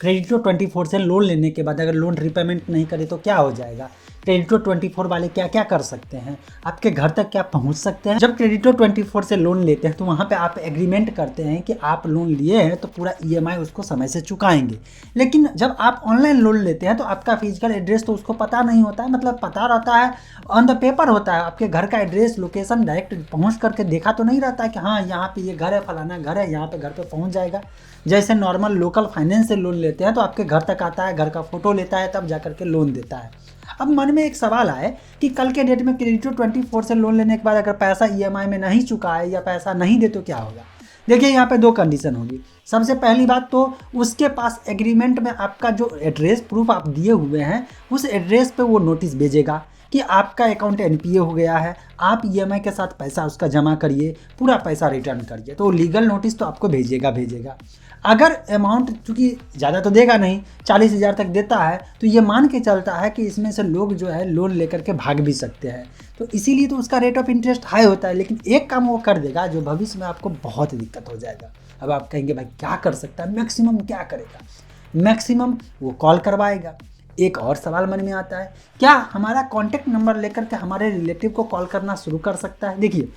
क्रेडिटो 24 से लोन लेने के बाद अगर लोन रिपेमेंट नहीं करे तो क्या हो जाएगा, क्रेडिटो 24 वाले क्या क्या कर सकते हैं, आपके घर तक क्या पहुंच सकते हैं। जब क्रेडिटो 24 से लोन लेते हैं तो वहां पे आप एग्रीमेंट करते हैं कि आप लोन लिए हैं तो पूरा ईएमआई उसको समय से चुकाएंगे। लेकिन जब आप ऑनलाइन लोन लेते हैं तो आपका फिजिकल एड्रेस तो उसको पता नहीं होता है, मतलब पता रहता है ऑन द पेपर होता है, आपके घर का एड्रेस लोकेशन डायरेक्ट पहुँच करके देखा तो नहीं रहता है कि हाँ यहाँ पे ये घर है, फलाना घर है, यहाँ पे घर पे पहुँच जाएगा। जैसे नॉर्मल लोकल फाइनेंस से लोन लेते हैं तो आपके घर तक आता है, घर का फोटो लेता है, तब जा करके लोन देता है। अब मन में एक सवाल आए कि कल के डेट में क्रेडिटो 24 से लोन लेने के बाद अगर पैसा ईएमआई में नहीं चुकाए या पैसा नहीं दे तो क्या होगा। देखिए यहाँ पे दो कंडीशन होगी। सबसे पहली बात तो उसके पास एग्रीमेंट में आपका जो एड्रेस प्रूफ आप दिए हुए हैं उस एड्रेस पे वो नोटिस भेजेगा कि आपका अकाउंट एनपीए हो गया है, आप ईएमआई के साथ पैसा उसका जमा करिए, पूरा पैसा रिटर्न करिए। तो लीगल नोटिस तो आपको भेजेगा। अगर अमाउंट चूँकि ज़्यादा तो देगा नहीं, 40,000 तक देता है, तो ये मान के चलता है कि इसमें से लोग जो है लोन लेकर के भाग भी सकते हैं, तो इसीलिए तो उसका रेट ऑफ इंटरेस्ट हाई होता है। लेकिन एक काम वो कर देगा जो भविष्य में आपको बहुत दिक्कत हो जाएगा। अब आप कहेंगे भाई क्या कर सकता है, मैक्सिमम क्या करेगा, मैक्सिमम वो कॉल करवाएगा। एक और सवाल मन में आता है, क्या हमारा कॉन्टैक्ट नंबर लेकर के हमारे रिलेटिव को कॉल करना शुरू कर सकता है। देखिए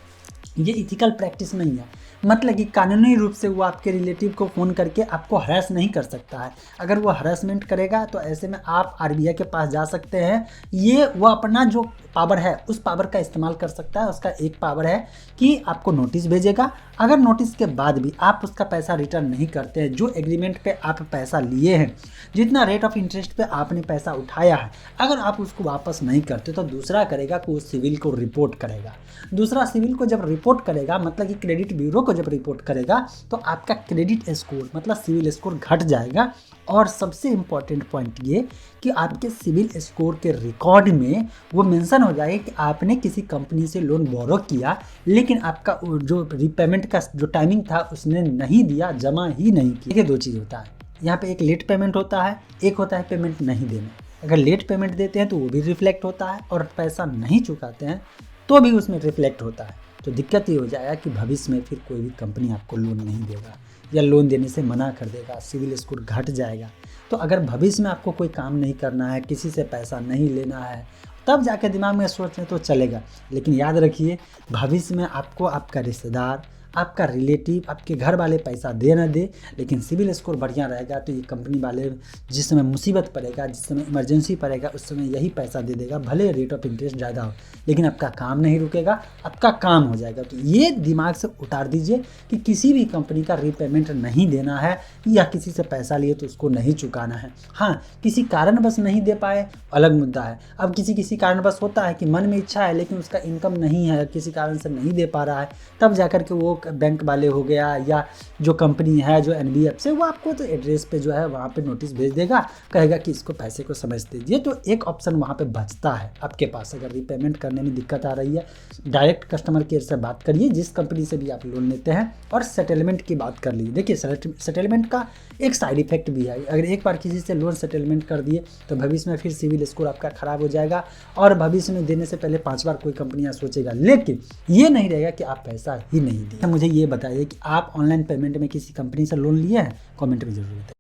ये इथिकल प्रैक्टिस नहीं है, मतलब कि कानूनी रूप से वो आपके रिलेटिव को फ़ोन करके आपको हरास नहीं कर सकता है। अगर वो हरासमेंट करेगा तो ऐसे में आप आरबीआई के पास जा सकते हैं। ये वो अपना जो पावर है उस पावर का इस्तेमाल कर सकता है। उसका एक पावर है कि आपको नोटिस भेजेगा, अगर नोटिस के बाद भी आप उसका पैसा रिटर्न नहीं करते हैं, जो एग्रीमेंट पे आप पैसा लिए हैं, जितना रेट ऑफ इंटरेस्ट पे आपने पैसा उठाया है, अगर आप उसको वापस नहीं करते तो दूसरा करेगा कि वो सिविल को रिपोर्ट करेगा। दूसरा सिविल को जब रिपोर्ट करेगा, मतलब कि क्रेडिट ब्यूरो को जब रिपोर्ट करेगा, तो आपका क्रेडिट स्कोर मतलब सिविल स्कोर घट जाएगा। और सबसे इम्पॉर्टेंट पॉइंट ये कि आपके सिविल स्कोर के रिकॉर्ड में वो मेंशन हो जाए कि आपने किसी कंपनी से लोन बोरो किया, लेकिन आपका जो रिपेमेंट का जो टाइमिंग था उसने नहीं दिया, जमा ही नहीं किया। ये दो चीज़ होता है यहाँ पे, एक लेट पेमेंट होता है, एक होता है पेमेंट नहीं देना। अगर लेट पेमेंट देते हैं तो वो भी रिफ्लेक्ट होता है, और पैसा नहीं चुकाते हैं तो भी उसमें रिफ्लेक्ट होता है। तो दिक्कत ये हो जाएगा कि भविष्य में फिर कोई भी कंपनी आपको लोन नहीं देगा या लोन देने से मना कर देगा, सिविल स्कोर घट जाएगा। तो अगर भविष्य में आपको कोई काम नहीं करना है, किसी से पैसा नहीं लेना है, तब जाके दिमाग में सोचने तो चलेगा। लेकिन याद रखिए भविष्य में आपको आपका रिश्तेदार, आपका रिलेटिव, आपके घर वाले पैसा दे ना दे, लेकिन सिविल स्कोर बढ़िया रहेगा तो ये कंपनी वाले जिस समय मुसीबत पड़ेगा, जिस समय इमरजेंसी पड़ेगा, उस समय यही पैसा दे देगा, भले रेट ऑफ इंटरेस्ट ज़्यादा हो, लेकिन आपका काम नहीं रुकेगा, आपका काम हो जाएगा। तो ये दिमाग से उतार दीजिए कि किसी भी कंपनी का रीपेमेंट नहीं देना है, या किसी से पैसा लिए तो उसको नहीं चुकाना है। हाँ, किसी कारणवश नहीं दे पाए अलग मुद्दा है। अब किसी कारणवश होता है कि मन में इच्छा है लेकिन उसका इनकम नहीं है, किसी कारण से नहीं दे पा रहा है, तब जाकर के वो बैंक वाले हो गया या जो कंपनी है जो एनबीएफसी, वो आपको तो एड्रेस पे जो है वहाँ पे नोटिस भेज देगा, कहेगा कि इसको पैसे को समझ दीजिए। तो एक ऑप्शन वहाँ पे बचता है आपके पास। अगर रीपेमेंट करने में दिक्कत आ रही है, डायरेक्ट कस्टमर केयर से बात करिए, जिस कंपनी से भी आप लोन लेते हैं, और सेटलमेंट की बात कर लीजिए। देखिए सेटलमेंट का एक साइड इफेक्ट भी है। अगर एक बार किसी से लोन सेटलमेंट कर दिए तो भविष्य में फिर सिविल स्कोर आपका खराब हो जाएगा, और भविष्य में देने से पहले 5 बार कोई कंपनियां सोचेगा। लेकिन ये नहीं रहेगा कि आप पैसा ही नहीं दिए। मुझे ये बताइए कि आप ऑनलाइन पेमेंट में किसी कंपनी से लोन लिए हैं, कमेंट में जरूर बताइए।